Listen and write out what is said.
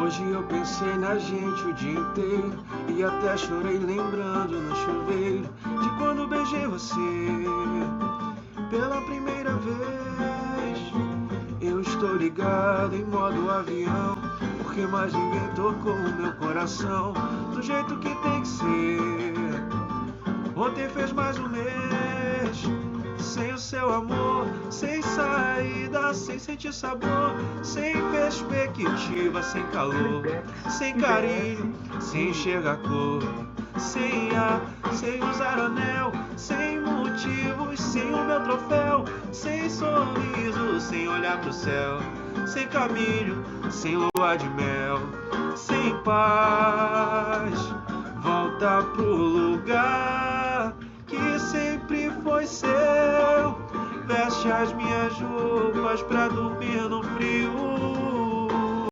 Hoje eu pensei na gente o dia inteiro e até chorei lembrando no chuveiro de quando beijei você pela primeira vez. Eu estou ligado em modo avião, porque mais ninguém tocou o meu coração do jeito que tem que ser. Ontem fez mais um mês, sem o seu amor, sem saída, sem sentir sabor, sem perspectiva, sem calor, sem carinho, sem enxergar cor, sem ar, sem usar anel, sem motivos, sem o meu troféu, sem sorriso, sem olhar pro céu, sem caminho, sem lua de mel, sem paz. Volta pro lugar que sempre foi seu. Veste as minhas roupas pra dormir no frio.